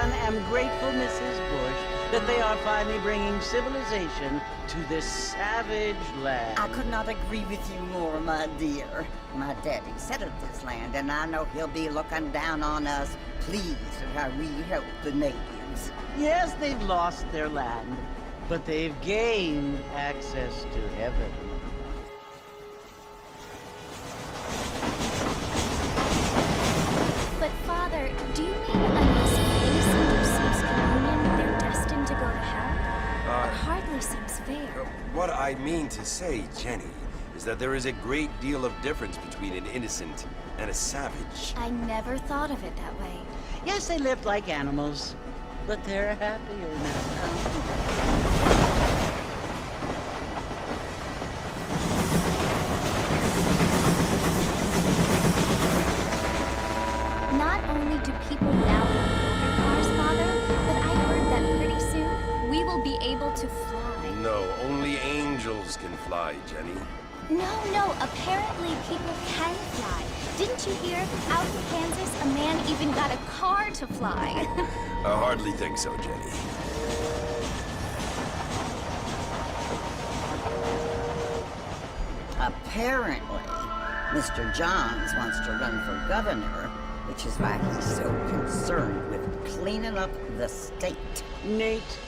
one am grateful, Mrs. Bush, that they are finally bringing civilization to this savage land. I could not agree with you more, my dear. My daddy settled this land, and I know he'll be looking down on us, pleased at how we help the natives. Yes, they've lost their land, but they've gained access to heaven. But Father, do you mean unless they seem to cease communion, they're destined to go to hell? It hardly seems fair. What I mean to say, Jenny, is that there is a great deal of difference between an innocent and a savage. I never thought of it that way. Yes, they lived like animals, but they're happier now. Not only do people now have motor cars, Father, but I heard that pretty soon we will be able to fly. No, only angels can fly, Jenny. No, apparently people can fly. Didn't you hear? Out in Kansas, a man even got a car to fly. I hardly think so, Jenny. Apparently, Mr. Johns wants to run for governor, which is why he's so concerned with cleaning up the state. Nate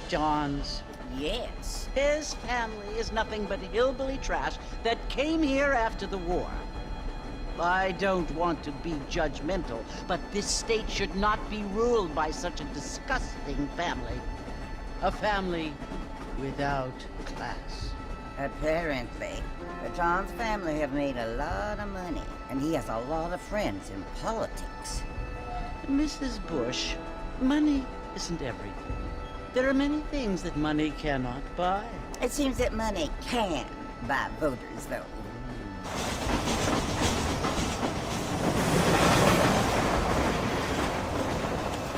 Johns. Yes. His family is nothing but hillbilly trash that came here after the war. I don't want to be judgmental, but this state should not be ruled by such a disgusting family. A family without class. Apparently. The Johns family have made a lot of money, and he has a lot of friends in politics. Mrs. Bush, money isn't everything. There are many things that money cannot buy. It seems that money can buy voters, though.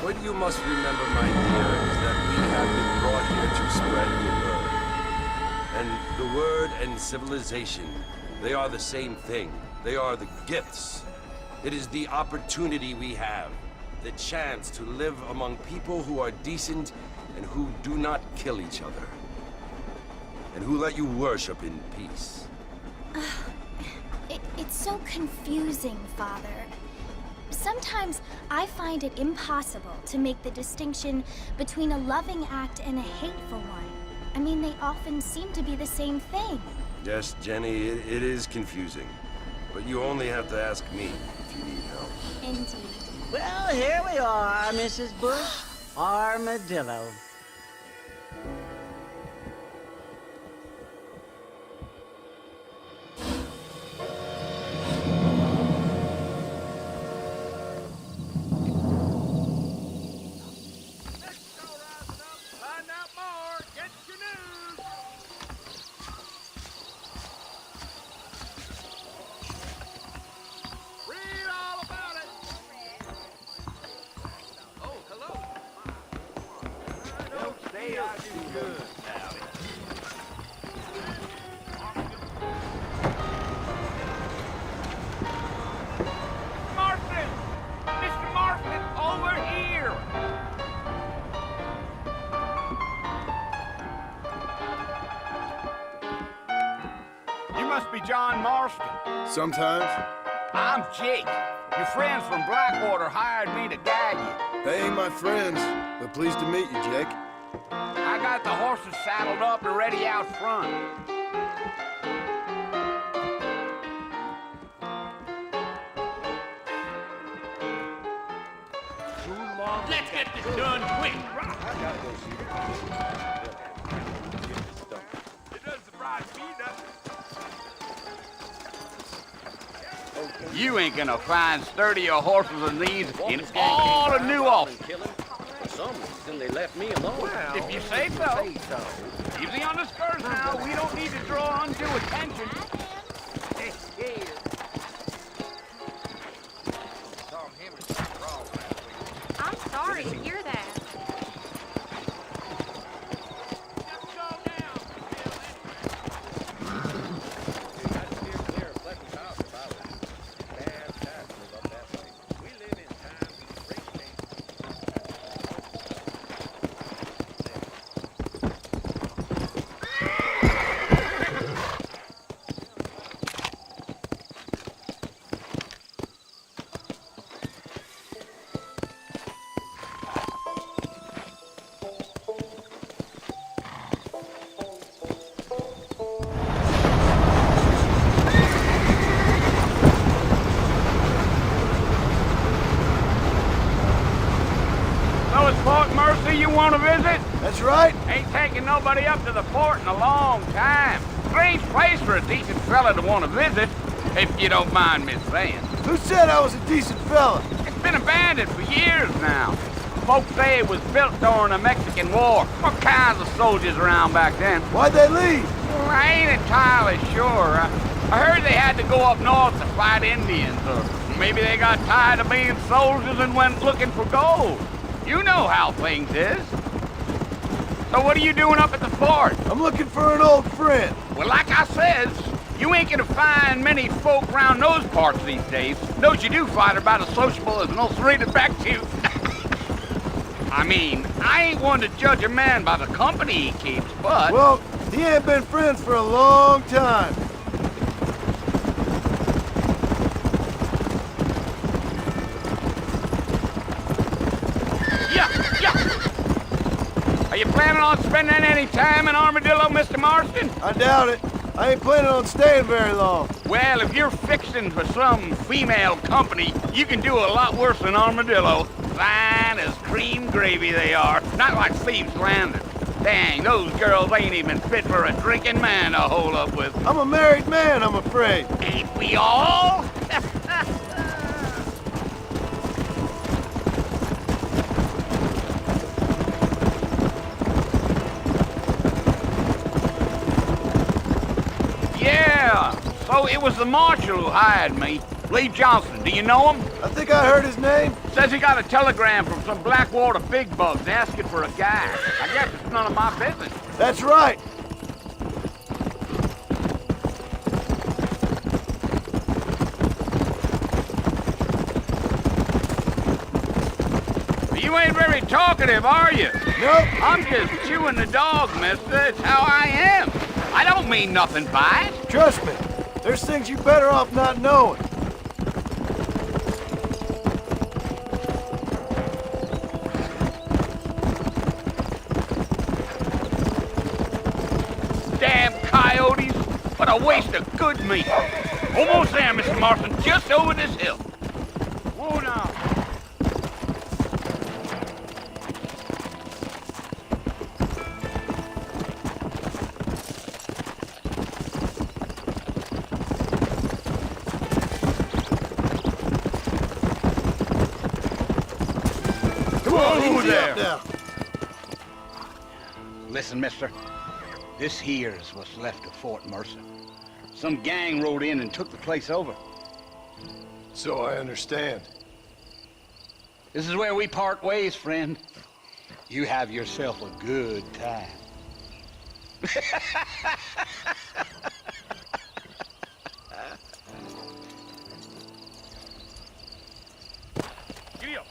What you must remember, my dear, is that we have been brought here to spread the word. And the word and civilization, they are the same thing. They are the gifts. It is the opportunity we have, the chance to live among people who are decent and who do not kill each other, and who let you worship in peace. It's so confusing, Father. Sometimes I find it impossible to make the distinction between a loving act and a hateful one. I mean, they often seem to be the same thing. Yes, Jenny, it is confusing. But you only have to ask me if you need help. Indeed. Well, here we are, Mrs. Bush. Armadillo. Marston! Mr. Marston, over here! You must be John Marston. Sometimes. I'm Jake. Your friends from Blackwater hired me to guide you. They ain't my friends, but pleased to meet you, Jake. I got the horses saddled up and ready out front. Let's get this done quick. I gotta go see it doesn't surprise me nothing. You ain't gonna find sturdier horses than these in all of New Ulster. Some, then they left me alone. Well, if you say so. Easy on the skirts now. We don't need to draw undue attention. I'm sorry to hear that. Fort Mercy you want to visit? That's right. Ain't taking nobody up to the fort in a long time. Strange place for a decent fella to want to visit, if you don't mind me saying. Who said I was a decent fella? It's been abandoned for years now. Folks say it was built during the Mexican War. All kinds of soldiers around back then. Why'd they leave? Well, I ain't entirely sure. I heard they had to go up north to fight Indians, or maybe they got tired of being soldiers and went looking for gold. You know how things is. So what are you doing up at the fort? I'm looking for an old friend. Well, like I says, you ain't gonna find many folk around those parts these days. Those you do find are about as sociable as an ulcerated back tooth. I mean, I ain't one to judge a man by the company he keeps, but... Well, he ain't been friends for a long time. Are you planning on spending any time in Armadillo, Mr. Marston? I doubt it. I ain't planning on staying very long. Well, if you're fixing for some female company, you can do a lot worse than Armadillo. Fine as cream gravy they are, not like Thieves' Landing. Dang, those girls ain't even fit for a drinking man to hole up with. I'm a married man, I'm afraid. Ain't we all? Yeah, so it was the marshal who hired me. Lee Johnson, do you know him? I think I heard his name. Says he got a telegram from some Blackwater big bugs asking for a guy. I guess it's none of my business. That's right. You ain't very talkative, are you? Nope. I'm just chewing the dog, mister. It's how I am. I don't mean nothing by it. Trust me. There's things you better off not knowing. Damn coyotes. What a waste of good meat. Almost there, Mr. Marston. Just over this hill. Whoa now. Easy up now. Listen, mister. This here is what's left of Fort Mercy. Some gang rode in and took the place over. So I understand. This is where we part ways, friend. You have yourself a good time. Giddy up.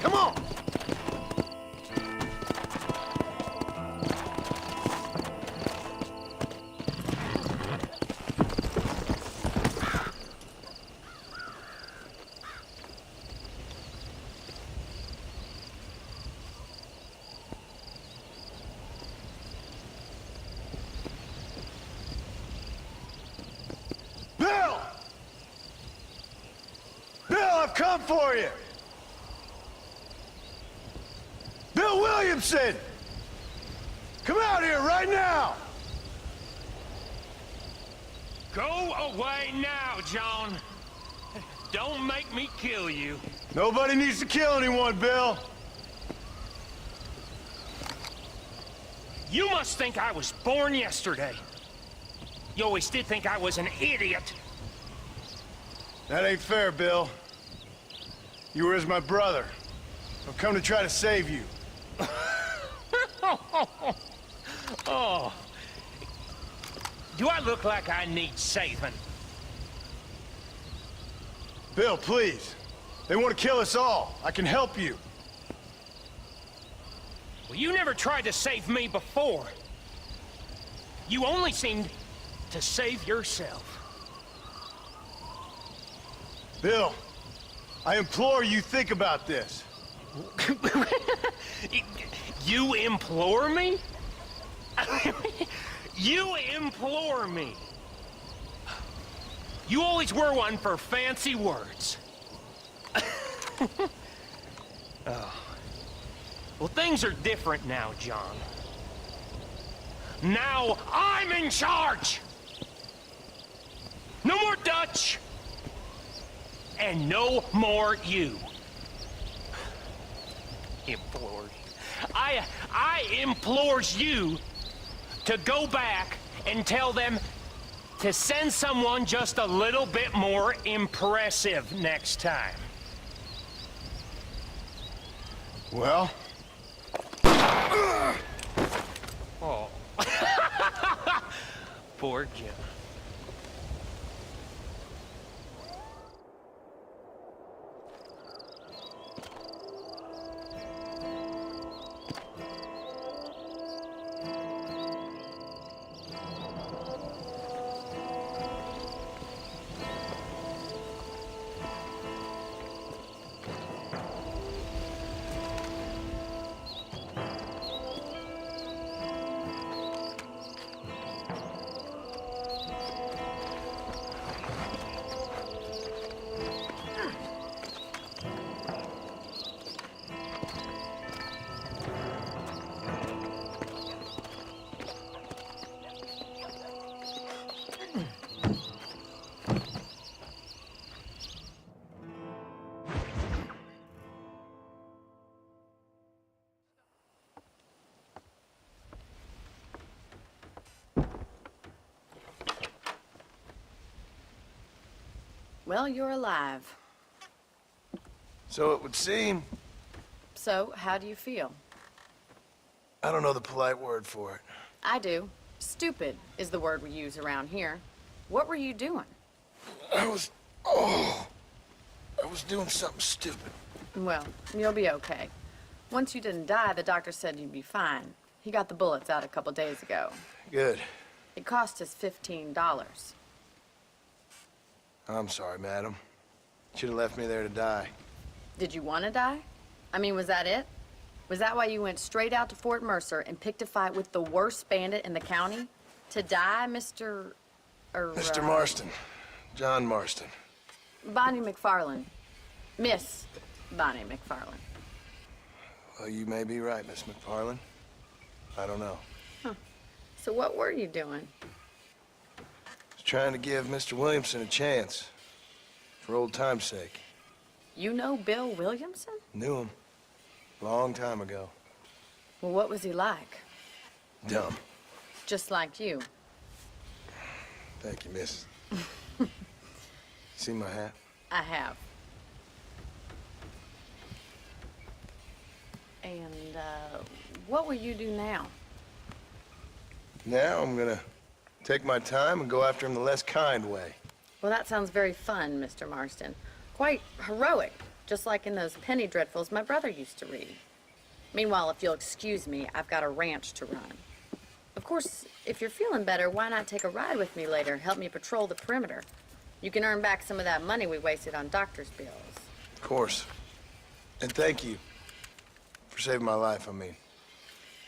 Come on. Bill! Bill, I've come for you! Bill Williamson! Come out here right now! Go away now, John. Don't make me kill you. Nobody needs to kill anyone, Bill. You must think I was born yesterday. You always did think I was an idiot. That ain't fair, Bill. You were as my brother. I've come to try to save you. Oh. Do I look like I need saving? Bill, please. They want to kill us all. I can help you. Well, you never tried to save me before. You only seemed to save yourself. Bill, I implore you think about this. You implore me? You implore me. You always were one for fancy words. Oh. Well, things are different now, John. Now I'm in charge! No more Dutch! And no more you. Implores. I implores you to go back and tell them to send someone just a little bit more impressive next time. Well? Oh. Poor Jim. Well, you're alive. So it would seem. So, how do you feel? I don't know the polite word for it. I do. Stupid is the word we use around here. What were you doing? I was doing something stupid. Well, you'll be okay. Once you didn't die, the doctor said you'd be fine. He got the bullets out a couple days ago. Good. It cost us $15. I'm sorry, madam. Should have left me there to die. Did you want to die? I mean, was that it? Was that why you went straight out to Fort Mercer and picked a fight with the worst bandit in the county? To die, Mr. Mr. Marston. John Marston. Bonnie McFarland. Miss Bonnie McFarland. Well, you may be right, Miss McFarland. I don't know. Huh. So what were you doing? I was trying to give Mr. Williamson a chance. For old time's sake. You know Bill Williamson? Knew him. Long time ago. Well, what was he like? Dumb. Just like you. Thank you, miss. See my hat? I have. And, what will you do now? Now I'm gonna take my time and go after him the less kind way. Well, that sounds very fun, Mr. Marston. Quite heroic, just like in those penny dreadfuls my brother used to read. Meanwhile, if you'll excuse me, I've got a ranch to run. Of course, if you're feeling better, why not take a ride with me later? Help me patrol the perimeter. You can earn back some of that money we wasted on doctor's bills. Of course. And thank you for saving my life, I mean.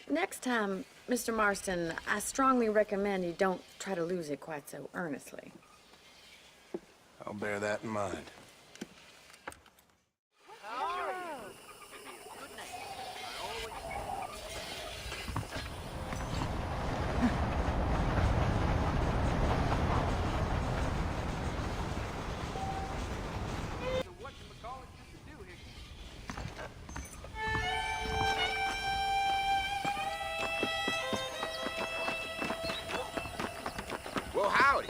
Next time, Mr. Marston, I strongly recommend you don't try to lose it quite so earnestly. I'll bear that in mind. Well, howdy.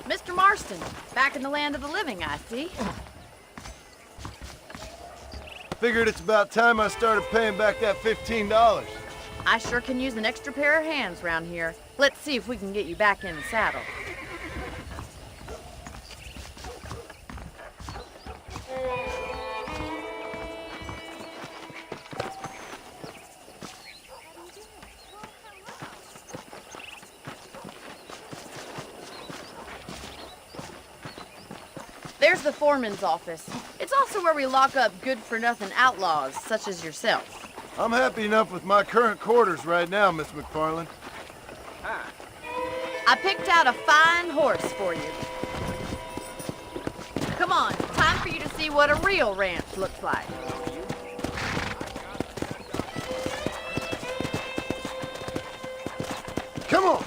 Mr. Marston, back in the land of the living, I see. Figured it's about time I started paying back that $15. I sure can use an extra pair of hands round here. Let's see if we can get you back in the saddle. There's the foreman's office. It's also where we lock up good-for-nothing outlaws, such as yourself. I'm happy enough with my current quarters right now, Miss McFarland. I picked out a fine horse for you. Come on, time for you to see what a real ranch looks like. Come on!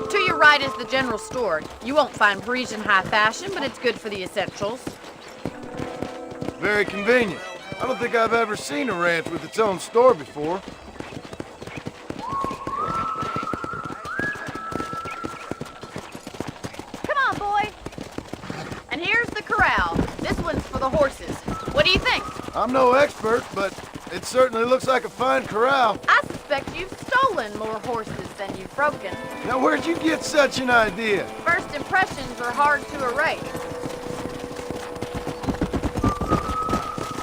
To your right is the general store. You won't find Parisian high fashion, but it's good for the essentials. Very convenient. I don't think I've ever seen a ranch with its own store before. Come on, boy. And here's the corral. This one's for the horses. What do you think? I'm no expert, but it certainly looks like a fine corral. I suspect you've stolen more horses than you've broken. Now, where'd you get such an idea? First impressions are hard to erase.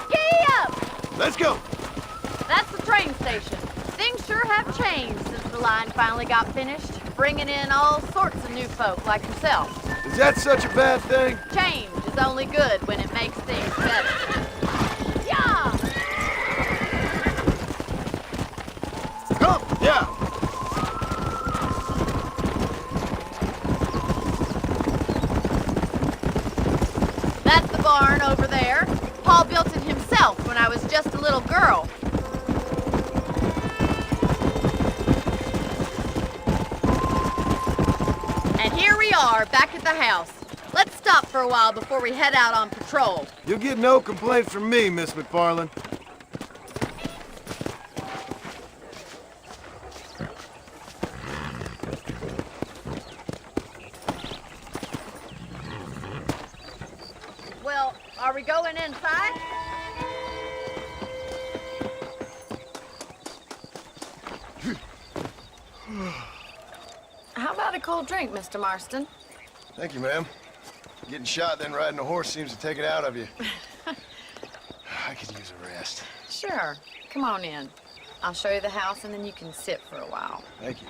Giddy up! Let's go! That's the train station. Things sure have changed since the line finally got finished, bringing in all sorts of new folk like yourself. Is that such a bad thing? Change is only good when it makes things better. Yeah! Come! Yeah! That's the barn over there. Paul built it himself when I was just a little girl. And here we are, back at the house. Let's stop for a while before we head out on patrol. You'll get no complaints from me, Miss McFarland. Well, are we going inside? How about a cold drink, Mr. Marston? Thank you, ma'am. Getting shot, then riding a horse seems to take it out of you. I could use a rest. Sure. Come on in. I'll show you the house and then you can sit for a while. Thank you.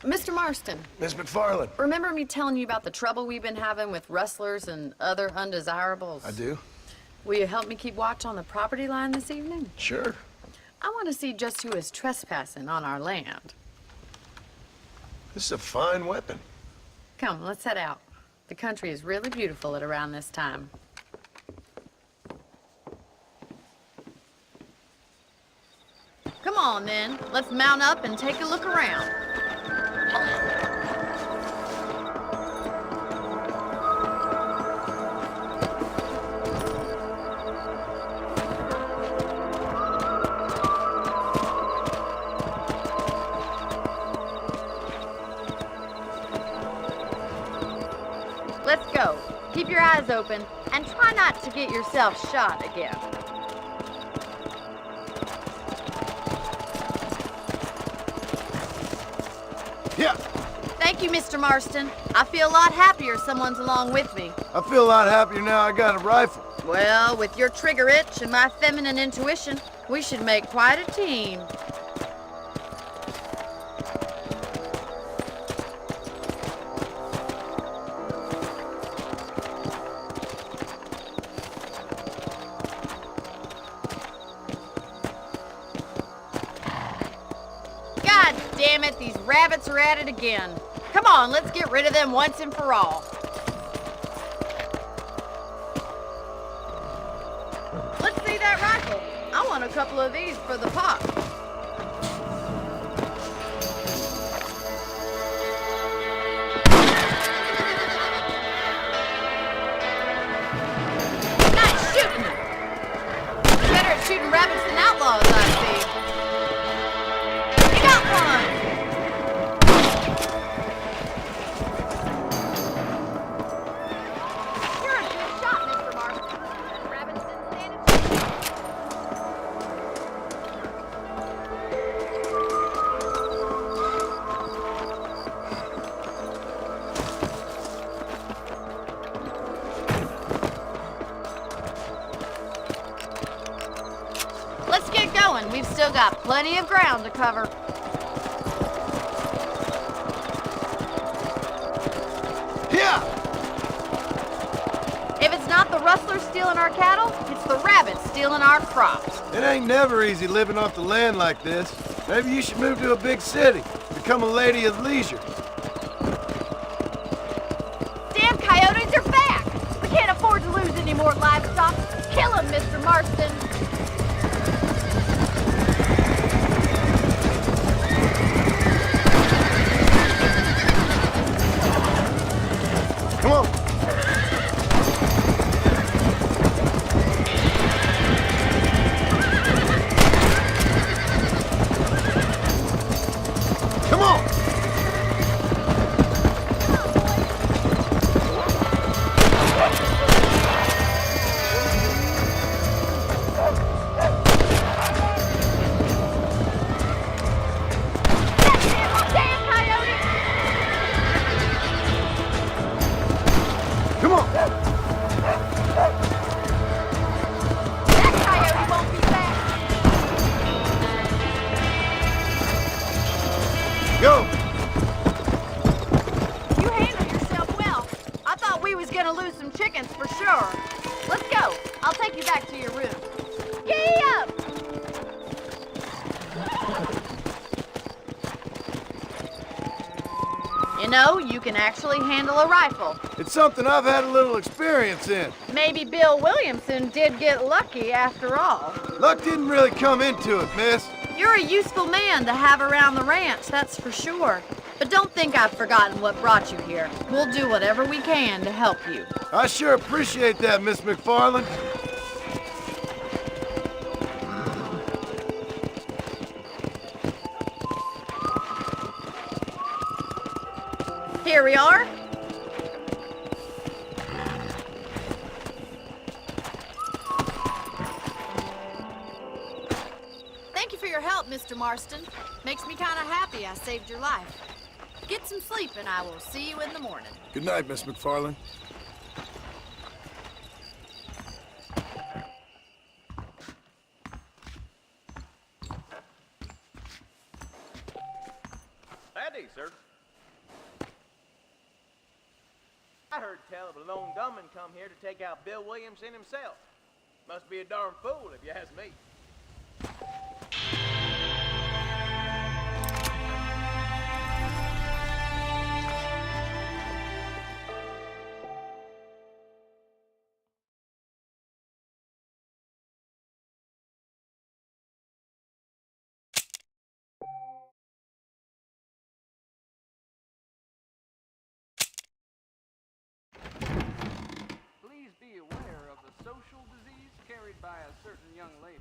Mr. Marston, Miss McFarland. remember me telling you about the trouble we've been having with rustlers and other undesirables? I do? Will you help me keep watch on the property line this evening? Sure. I want to see just who is trespassing on our land. This is a fine weapon. Come, let's head out. The country is really beautiful at around this time. Come on, then. Let's mount up and take a look around. Let's go. Keep your eyes open and try not to get yourself shot again. Yeah, Thank you, Mr. Marston. I feel a lot happier someone's along with me. I feel a lot happier now I got a rifle. Well, with your trigger itch and my feminine intuition, we should make quite a team. God damn it, these rabbits are at it again. Come on, let's get rid of them once and for all. Let's see that rifle. I want a couple of these for the pop. Nice shooting. Better at shooting rabbits than outlaws, I see. You got one. You're a good shot, Mr. Marston. Rabbits didn't stand a chance. still got plenty of ground to cover. Yeah! If it's not the rustlers stealing our cattle, it's the rabbits stealing our crops. It ain't never easy living off the land like this. Maybe you should move to a big city. Become a lady of leisure. Damn coyotes are back! We can't afford to lose any more livestock. Kill them, Mr. Marston. Come on! Come on! Damn coyote! Come on! That coyote won't be back. Go! You handle yourself well. I thought we was gonna lose some chickens for sure. Let's go. I'll take you back to your room. Giddy up! You know, you can actually handle a rifle. It's something I've had a little experience in. Maybe Bill Williamson did get lucky after all. Luck didn't really come into it, miss. You're a useful man to have around the ranch, that's for sure. But don't think I've forgotten what brought you here. We'll do whatever we can to help you. I sure appreciate that, Miss McFarland. Here we are. Thank you for your help, Mr. Marston. Makes me kind of happy I saved your life. Get some sleep and I will see you in the morning. Good night, Miss McFarland. Howdy, sir. I heard tell of a lone gunman come here to take out Bill Williamson himself. Must be a darn fool, if you ask me. Please be aware of the social disease carried by a certain young lady.